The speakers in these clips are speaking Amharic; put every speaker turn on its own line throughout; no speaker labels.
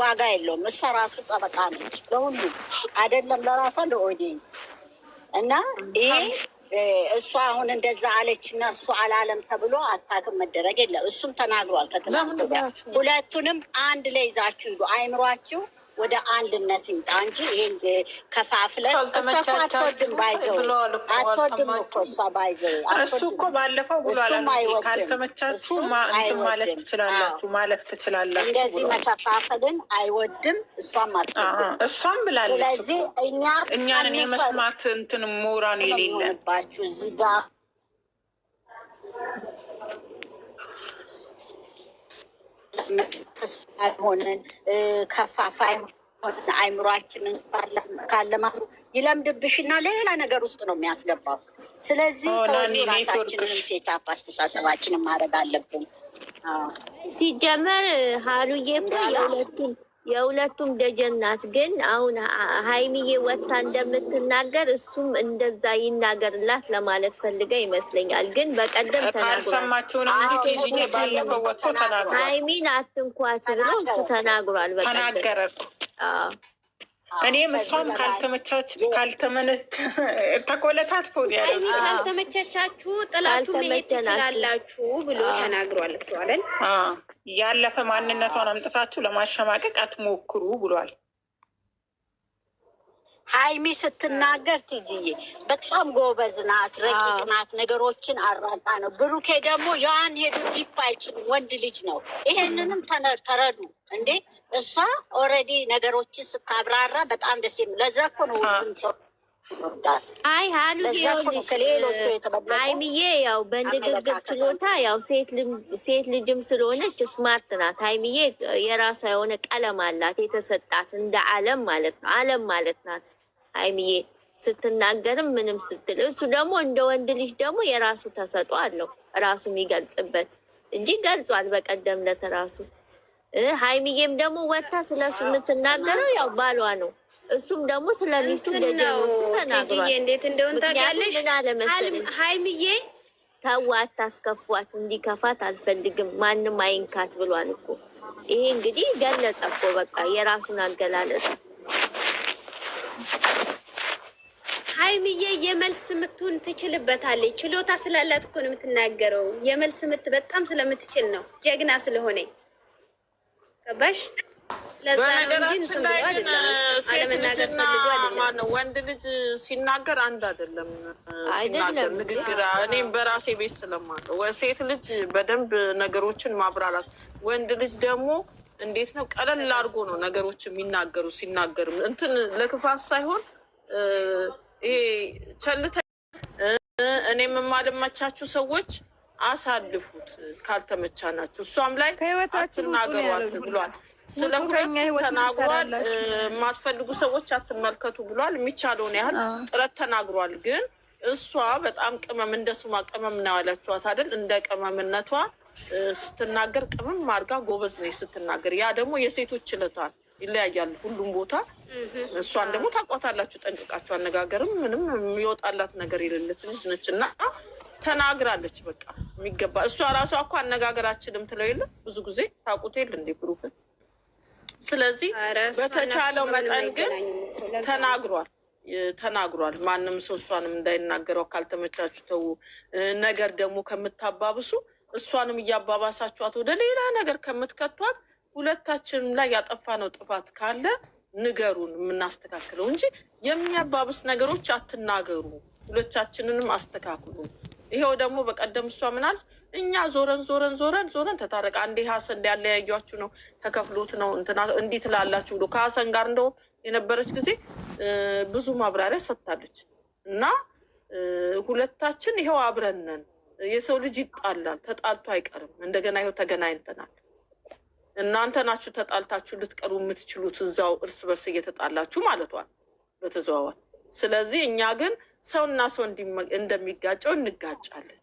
ዋጋ የለውም። እሷ ራሱ ጠበቃ ነች ለሁሉ አይደለም ለራሷ ለኦዲየንስ እና ይሄ እሷ አሁን እንደዛ አለች እና እሱ አላለም ተብሎ አታክም መደረግ የለም። እሱም ተናግሯል ከትናንት ጋር ሁለቱንም አንድ ላይ ይዛችሁ ሂዱ፣ አይምሯችሁ ወደ አንድነት ይምጣ እንጂ ይሄን ከፋፍለን አትወድም ባይዘው አትወድም እኮ እሷ ባይዘው
እሱ እኮ ባለፈው ብሏል። ካልተመቻችሁ እንትን ማለት ትችላላችሁ ማለፍ ትችላላችሁ።
እንደዚህ መከፋፈልን አይወድም እሷም አትወድም።
እሷም ብላለች።
ስለዚህ
እኛንን የመስማት እንትን ሞራን የሌለባችሁ
እዚህ ጋር ሆነን ከፋፋይ ሆነን አይምሯችንን ካለማሩ ይለምድብሽና ሌላ ነገር ውስጥ ነው የሚያስገባው። ስለዚህ ከወዲሁ ራሳችንንም ሴታፕ አስተሳሰባችንን ማድረግ አለብን።
ሲጀመር ሀሉዬ እኮ የሁለቱም ደጀን ናት። ግን አሁን ሀይሚዬ ወታ እንደምትናገር እሱም እንደዛ ይናገርላት ለማለት ፈልገ ይመስለኛል። ግን በቀደም ተናግሯል። ሀይሚን አትንኳት ብሎ እሱ ተናግሯል። በቀደም
እኔም እሷም ካልተመነች ተቆለታትፎ
ሀይሚ ካልተመቸቻችሁ ጥላችሁ መሄድ ትችላላችሁ ብሎ ተናግሯል ብሏለን።
ያለፈ ማንነቷን አምጥታችሁ ለማሸማቀቅ አትሞክሩ ብሏል።
ሀይሚ ስትናገር ትጅዬ በጣም ጎበዝ ናት፣ ረቂቅ ናት፣ ነገሮችን አራጣ ነው። ብሩኬ ደግሞ ያን ሄዱ ሊፍ አይችልም፣ ወንድ ልጅ ነው። ይሄንንም ተረዱ እንዴ። እሷ ኦልሬዲ ነገሮችን ስታብራራ በጣም ደስ የሚል ለዛ እኮ ነው ሁሉም ሰው
አይ ሀሉዬ ሀይሚዬ ያው በንግግር ችሎታ ያው ሴት ልጅም ስለሆነች ስማርት ናት። ሀይሚዬ የራሷ የሆነ ቀለም አላት የተሰጣት እንደ ዓለም ማለት ነው። ዓለም ማለት ናት ሀይሚዬ ስትናገርም ምንም ስትል። እሱ ደግሞ እንደ ወንድ ልጅ ደግሞ የራሱ ተሰጥኦ አለው ራሱ የሚገልጽበት እንጂ ገልጿል በቀደም ዕለት ራሱ። ሀይሚዬም ደግሞ ወታ ስለሱ የምትናገረው ያው ባሏ ነው። እሱም ደግሞ ስለሚስቱ ተናግሯል።
እንዴት እንደሆነ ታውቂያለሽ?
ምን አለ መሰለኝ
ሀይሚዬ
ተው አታስከፏት፣ እንዲከፋት አልፈልግም፣ ማንም አይንካት ብሏል እኮ። ይሄ እንግዲህ ገለጸ እኮ በቃ የራሱን አገላለጽ።
ሀይሚዬ የመልስ ምቱን ትችልበታለች። ችሎታ ስላላት እኮ ነው የምትናገረው። የመልስ ምት በጣም ስለምትችል ነው፣ ጀግና ስለሆነ ገባሽ?
በነገራችን ላይ ሴት ልጅና ወንድ ልጅ ሲናገር አንድ አይደለም። ሲናገር ንግግር እኔም በራሴ ቤት ስለማውቀው ሴት ልጅ በደንብ ነገሮችን ማብራራት፣ ወንድ ልጅ ደግሞ እንዴት ነው ቀለል አድርጎ ነው ነገሮች የሚናገሩ። ሲናገር እንትን ለክፋት ሳይሆን ይሄ ቸልተ እኔም የማልመቻችሁ ሰዎች አሳልፉት ካልተመቻናችሁ። እሷም ላይ አትናገሯት ብሏል። ስለ ሁለት ተናግሯል። የማትፈልጉ ሰዎች አትመልከቱ ብሏል። የሚቻለውን ያህል ጥረት ተናግሯል። ግን እሷ በጣም ቅመም እንደ ስሟ ቅመም ነው ያላችኋት አይደል? እንደ ቅመምነቷ ስትናገር ቅመም አድርጋ ጎበዝ ነች ስትናገር። ያ ደግሞ የሴቶች ችሎታል ይለያያል ሁሉም ቦታ። እሷን ደግሞ ታውቋታላችሁ ጠንቅቃችሁ። አነጋገርም ምንም የሚወጣላት ነገር የሌለት ልጅ ነች እና ተናግራለች። በቃ የሚገባ እሷ ራሷ እኮ አነጋገራችንም ትለው የለ ብዙ ጊዜ ታውቁት የለ እንዴ ብሩክን። ስለዚህ በተቻለው መጠን ግን ተናግሯል። ማንም ሰው እሷንም እንዳይናገረው ካልተመቻችሁ ተው። ነገር ደግሞ ከምታባብሱ እሷንም እያባባሳችኋት ወደ ሌላ ነገር ከምትከቷት ሁለታችንም ላይ ያጠፋነው ጥፋት ካለ ንገሩን የምናስተካክለው እንጂ የሚያባብስ ነገሮች አትናገሩ። ሁለታችንንም አስተካክሉ። ይሄው ደግሞ በቀደም እሷ ምናልስ እኛ ዞረን ተታረቀ አንዴ ሀሰን ያለያያችሁ ነው ተከፍሎት ነው እንዲህ ትላላችሁ ብሎ ከሀሰን ጋር እንደውም የነበረች ጊዜ ብዙ ማብራሪያ ሰጥታለች። እና ሁለታችን ይሄው አብረነን። የሰው ልጅ ይጣላል፣ ተጣልቶ አይቀርም። እንደገና ይሄው ተገናኝተናል። እናንተ ናችሁ ተጣልታችሁ ልትቀሩ የምትችሉት እዛው እርስ በርስ እየተጣላችሁ ማለቷል በተዘዋዋሪ። ስለዚህ እኛ ግን ሰውና ሰው እንደሚጋጨው እንጋጫለን።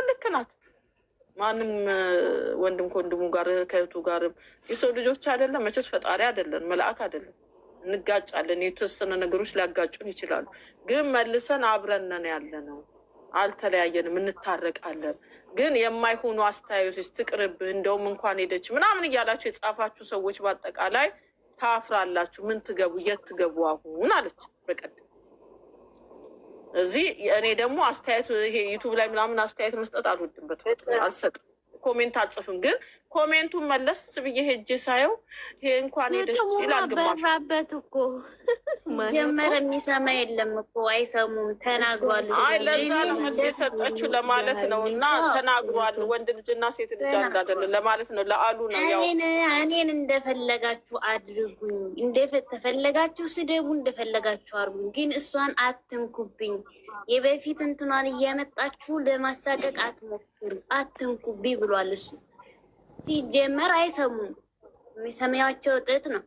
ልክ ናት። ማንም ወንድም ከወንድሙ ጋር ከእህቱ ጋርም የሰው ልጆች አይደለም መቼስ ፈጣሪ አይደለን መልአክ አይደለም። እንጋጫለን። የተወሰነ ነገሮች ሊያጋጩን ይችላሉ። ግን መልሰን አብረን ነን ያለ ነው። አልተለያየንም፣ እንታረቃለን። ግን የማይሆኑ አስተያየቶች ትቅርብህ፣ እንደውም እንኳን ሄደች ምናምን እያላችሁ የጻፋችሁ ሰዎች በአጠቃላይ ታፍራላችሁ። ምን ትገቡ የት ትገቡ አሁን አለች በቀደም። እዚህ እኔ ደግሞ አስተያየት ይሄ ዩቱብ ላይ ምናምን አስተያየት መስጠት አልወድም፣ አልሰጥም፣ ኮሜንት አልጽፍም። ግን ኮሜንቱን መለስ ብዬ ሄጄ ሳየው ይሄ እንኳን ሄደች ይላል ግማሽ
በራበት እኮ
ጀመረ የሚሰማ የለም እኮ አይሰሙም። ተናግሯል።
አይ ለዛ ነው መልስ የሰጠችው ለማለት ነው። እና ተናግሯል ወንድ ልጅና ሴት ልጅ እንዳደለ ለማለት ነው። ለአሉ ነው ያው
እኔን እንደፈለጋችሁ አድርጉኝ፣ እንደፈለጋችሁ ስደቡ፣ እንደፈለጋችሁ አርጉኝ፣ ግን እሷን አትንኩብኝ። የበፊት እንትኗን እያመጣችሁ ለማሳቀቅ አትሞክሩ፣ አትንኩብኝ ብሏል እሱ። ሲጀመር አይሰሙም። የሚሰማያቸው ጥጥ ነው።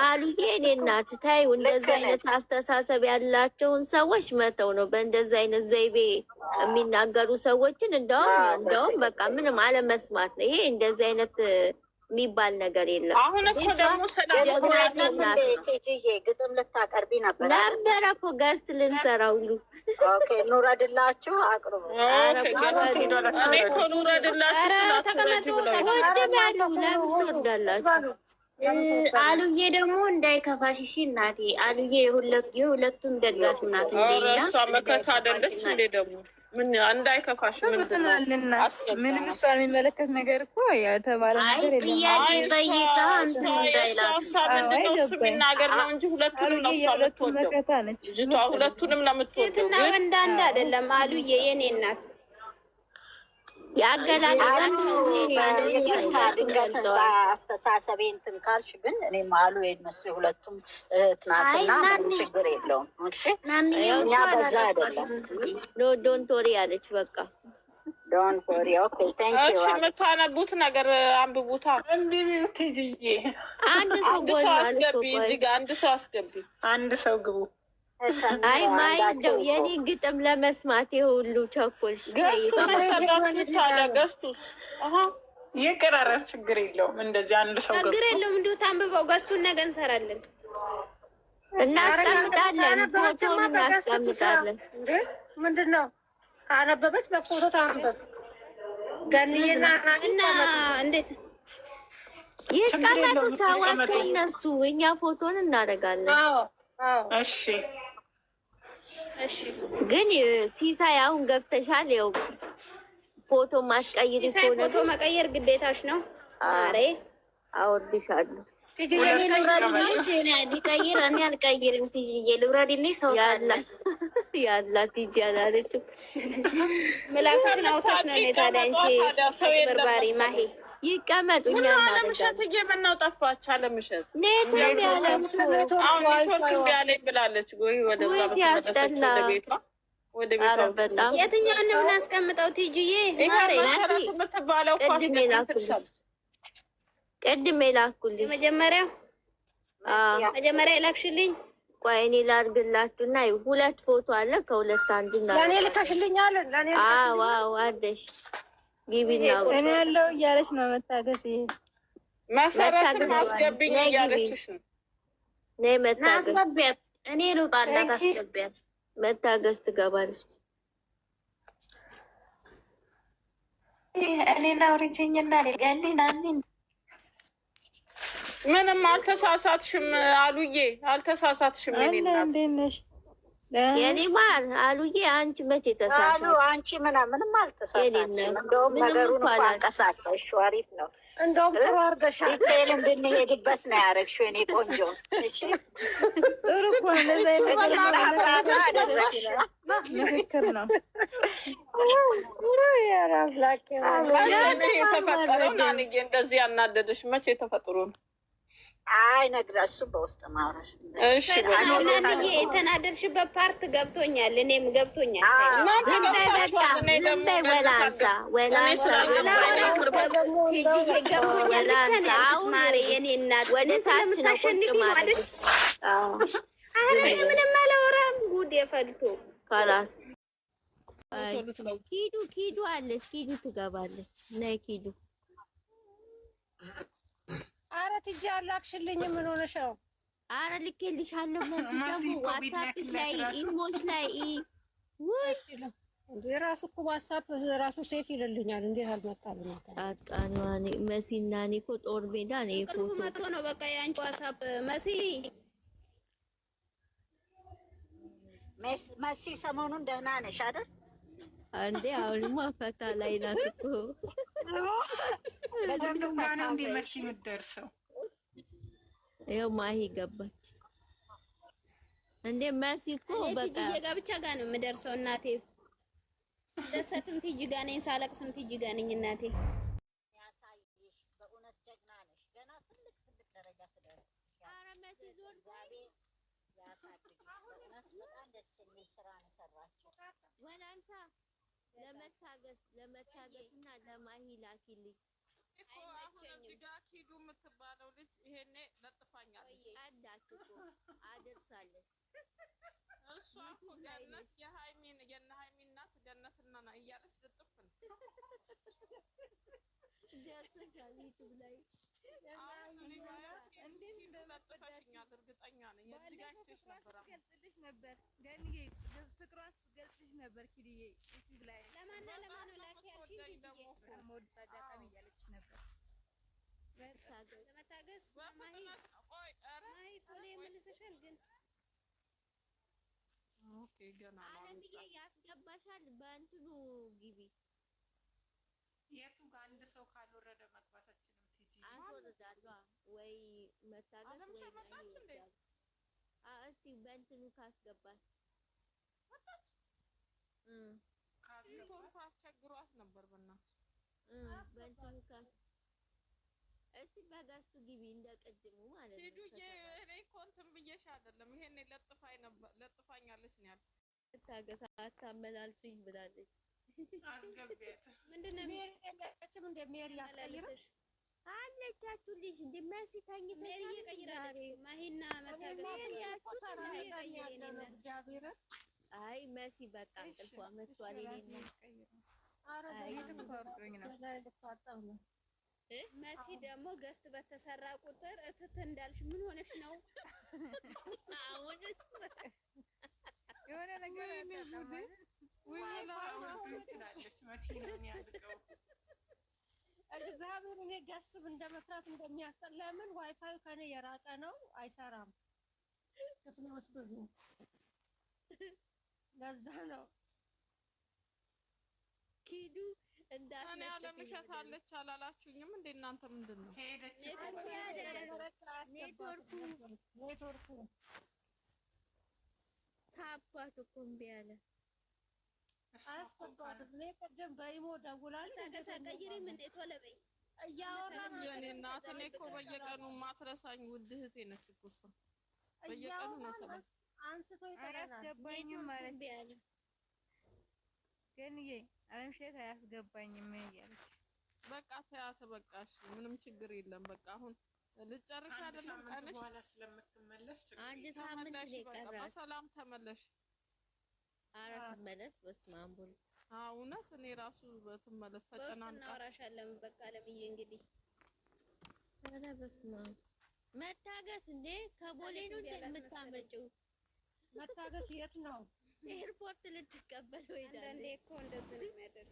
አሉዬ እኔ እናት ታዩ እንደዚህ አይነት አስተሳሰብ ያላቸውን ሰዎች መተው ነው። በእንደዚህ አይነት ዘይቤ የሚናገሩ ሰዎችን እንደውም በቃ ምንም አለመስማት ነው። ይሄ እንደዚህ አይነት የሚባል ነገር የለም።
አሁን እኮ ደግሞ
ግጥም ልታቀርቢ ነበረ
እኮ ገዝት ልንሰራ ሁሉ
ኑረድላችሁ አቅርቡ።
እኔ እኮ ኑረድላችሁ
ተቀመጡ ለምን ትወዳላችሁ?
አሉዬ ደግሞ እንዳይከፋሽ እሺ እናቴ። አሉዬ የሁለቱም ደጋፊ ናት።
እሷ መከታ አይደለች እንዴ ደግሞ ምን እንዳይከፋሽ
ምንም እሷን የሚመለከት ነገር እኮ የተባለ ነገር የለም።
ጥያቄ ጠይቃ
እሱ የሚናገር ነው እንጂ ሁለቱንም ነው እሷ የምትወደው ልጅቷ፣ ሁለቱንም ነው የምትወደው።
ሴትና ወንድ አንድ አይደለም። አሉዬ የኔ እናት
ድንገት አስተሳሰቤ እንትን ካልሽ ግን እኔም አሉ የነሱ የሁለቱም እህት ናትና ችግር የለውም። እኛ በዛ አይደለም።
ዶንት ወሪ ያለች በቃ
ዶንት ወሪ። ኦኬ ታንክ ዩ።
የምታነቡት ነገር አንብቡታ።
አንድ ሰው
አስገቢ፣ እዚህ ጋር አንድ ሰው አስገቢ፣
አንድ ሰው ግቡ።
አይ ማይደው የኔ ግጥም ለመስማት የሁሉ ቸኮልሽ
ገስቱስ
የቀራረብ ችግር የለውም። እንደዚህ አንድ ሰው
ችግር የለውም። እንዲሁ ታንብበው ገዝቱን ነገ እንሰራለን፣
እናስቀምጣለን፣ ፎቶን እናስቀምጣለን።
ምንድን ነው ካነበበች በፎቶ ታንበብ። ገንዬና
እና እንዴት
ይቀመጡ ታዋቸው እነሱ፣ እኛ ፎቶን እናደርጋለን።
እሺ
ግን ሲሳይ አሁን ገብተሻል። ያው ፎቶ ማስቀይር
ሲሳይ ፎቶ መቀየር ግዴታሽ ነው። አሬ
አወድሻለሁ።
ሊቀይር እኔ አልቀይርም። ትይዬ ልውረድልኝ ሰው
ያላ ቲጂ አላለችም።
ምላስሽን አውጥተሽ ነው ታዲያ አንቺ በርባሪ ማሂ
ይቀመጡ። እኛ
ለምሸት እየመናው ጠፋች። አለምሸት
ኔትም ያለምኩ
አሁን ኔትወርክ እምቢ አለኝ ብላለች። ወይ ወደዛ
ሲያስጠላ
ወደ ቤቷ
በጣም
የትኛውን ነው እናስቀምጠው? ቲጂዬ ማሬ
መሰረት የምትባለው እኮ
ቅድም የላኩልሽ
መጀመሪያ የላክሽልኝ።
ቆይ እኔ ላድርግላችሁና ሁለት ፎቶ አለ። ከሁለት አንዱ
ለእኔ ልከሽልኛል።
ዋው አደሽ ግቢና
እኔ ያለው እያለች ነው። መታገስ
መሰረትን ማስገብኝ እያለችሽ ነው።
ነይ መታገስ
አስገቢያት። እኔ ልውጣላት አስገቢያት።
መታገስ ትገባለች።
እኔና ወሪጅኝና ሊጋሊና
ምንም አልተሳሳትሽም አሉዬ፣ አልተሳሳትሽም።
የኔ ማር አሉዬ፣ አንቺ መቼ ተሳሳት?
አንቺ ምንም አልተሳሳትሽም። እንደውም ነገሩን እኮ አንቀሳቀስሽው፣ አሪፍ ነው።
እንደውም ጥሩ አድርገሻል።
ዲቴይል እንድንሄድበት ነው ያደረግሽው የኔ ቆንጆ። እሺ
ጥሩ እኮ ምክክር ነው።
የተፈጠረው ናንዬ እንደዚህ ያናደደሽ መቼ ተፈጥሮ ነው?
አይ ነግራ እሱ በውስጥ ማውራሽ።
እሺ
ናንዬ የተናደድሽበት ፓርት ገብቶኛል፣ እኔም ገብቶኛል።
ዝም በይ በቃ ዝም በይ። ወላንሳ
ቲጂዬ ገብቶኛል። ብቻ ነው ያልኩት ማሬ፣ የኔ እናት ስለምታሸንፊ ነው አይደል? አረ ምንም አላወራም። ጉድ የፈልቶ
ካላስ ኪዱ አለች። ኪዱ ትገባለች። ነይ ኪዱ።
አረ ትጂ አላክሽልኝ። ምን ሆነሽ ነው?
አረ ልኬልሻለሁ። መሲ ደግሞ ዋትስአፕሽ ላይ ኢሞሽ ላይ ወይ
የራሱ እኮ ዋትስአፕ ራሱ ሴፍ ይልልኛል። እንዴት አልመጣልኝ?
ጻድቃኔ መሲና እኔ እኮ ጦር ሜዳ ነው ፎቶ
መጥቶ ነው በቃ ያንቺ ዋትስአፕ መሲ
መሲ ሰሞኑን ደህና ነሽ አይደል?
እንዴ አሁንማ ፈታ ላይ ናት እኮ
ለምን ጋር ነው እንዴ መሲ የምትደርሰው?
ይኸው ማሂ ገባች እንዴ መሲ እኮ በቃ
የጋብቻ ጋር ነው የምደርሰው እናቴ። ደሰትም ትጂ ጋር ነኝ፣ ሳለቅስም ትጂ ጋር ነኝ እናቴ።
ያሳይሽ በእውነት ጀግና ነሽ። ገና ትልቅ ደረጃ ትደርሻለሽ።
ኧረ መሲ ዞር
ያሳድግሽ። በእውነት በጣም ደስ የሚል ስራ ነው የሰራችው።
ወላንሳ ለመታገስና ለማሂ ላኪልኝ
እኮ አሁን እዚህ ጋር ኪዱ የምትባለው ልጅ ይሄኔ ለጥፋኛለች።
አዳት እኮ አደርሳለች።
እሷ እኮ ገነት የሃይሚን እናት ገነትና ና እያለች ልጥፍ ነው
ደርሰሻል ዩቲዩብ ላይ
እንዴት እንደለጥፈሽኛል እርግጠኛ ነኝ። እዚህ ጋር ቼሽ ነበር
ገልጽልሽ ነበር ገንዬ ፍቅሯን ገልጽልሽ ነበር ኪድዬ ዩቲዩብ ላይ
ለማን ላኪ ያልሽኝ ኪድዬ
ሞድ አጋጣሚ እያለች ነበር
ለመታገስ ማሂ ፎሎ የመልሰሻል ግን
ኦኬ ገና ነው
አለምዬ ያስገባሻል። በእንትኑ ግቢ
የቱ ጋር አንድ ሰው ካልወረደ መግባታችንም ትጂ
አስወርዳለሁ ወይ መታገስ ወይ ይወርዳል። እስቲ በእንትኑ ካስገባል
ወጣች ኔትወርኩ አስቸግሯት ነበር በእናትሽ
በእንትኑ ካስ እስቲ በጋስቱ ግቢ እንደቀድሙ ማለት ነው።
ሂዱዬ እኔ እኮ እንትን ብዬሽ አይደለም ይሄን ለጥፋኛለች ነው ያልኩት።
ታገሳ አታመላልሱኝ ብላለች።
አስገቢያት
ምንድነው
ሜሪያችም እንደ ሜሪ ያቀይረሽ
አለቻችሁ ልጅ እንደ መሲ ታኝታ
ሜሪ እየቀይራለች ማሂና
እግዚአብሔር
አይ መሲ በቃ እንቅልፏ መጥቷል። እኔና
መሲ ደግሞ ገስት በተሰራ ቁጥር እትት እንዳልሽ ምን ሆነሽ ነው?
አሁን
የሆነ ነገር
እግዚአብሔር እኔ ገስት እንደመስራት እንደሚያስጠላ ለምን ዋይፋይ ከኔ የራቀ ነው አይሰራም። ክፍል ውስጥ ብዙ ለዛ ነው
ኪዱ
እኔ አለምሸት አለች አላላችሁኝም እንዴ እናንተ? ምንድን ነው
ሄደች
ኔትወርኩ
ሳባት እኮ እምቢ አለ።
አያስገባትም። እኔ ቅድም በኢሞ ደውላለሁ
ተቀይሪ ምን ቶሎ በይ
እያወራን
እኔ እናት እኔ እኮ በየቀኑ ማትረሳኝ ውድ እህቴ ነች እኮ እሷ በየቀኑ ነው ሰላም
አንስቶ ይጠራናል።
አያስገባኝም ማለት ገንዬ አለምሸት አያስገባኝም እያለች
በቃ ተያት በቃ እሺ ምንም ችግር የለም። በቃ አሁን ልጨርሽ አይደለም ቀንሽ
ስለምትመለስ
አንድ ሳምንት ይቀራል።
በሰላም ተመለሽ።
ኧረ ትመለስ። በስመ አብ ወልድ
እውነት እኔ ራሱ በትመለስ ተጨናንቃ
እናወራሻለን። በቃ አለምዬ እንግዲህ
ኧረ በስመ አብ መታገስ እንዴ ከቦሌ ነው እንደምታመጪው?
መታገስ የት ነው?
ኤርፖርት ልትቀበል ወይ ዳለ
አንዴ እኮ እንደዚህ ነው የሚያደርግ።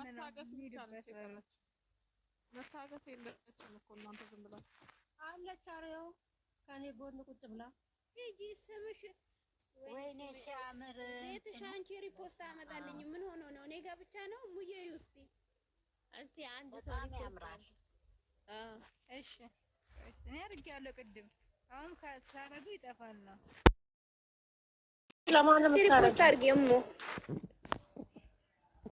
መታገስ ብቻ ነች የቀረች። መታገስ የለችም እኮ እናንተ ዝም ብላችሁ
አለች። አሬው ከኔ ጎን ቁጭ ብላ
ሂጂ ስምሽ
ወይኔ ሲያምር
ቤትሽ አንቺ ሪፖስት አመጣልኝ። ምን ሆኖ ነው? እኔ ጋር ብቻ ነው ሙዬ ውስጥ
እስቲ አንድ ሰው
ያምራል።
እሺ እኔ አድርጌያለሁ ቅድም። አሁን ካሳረጉ ይጠፋል ነው
ለማንም
ሪፖስት አድርጌ እሞ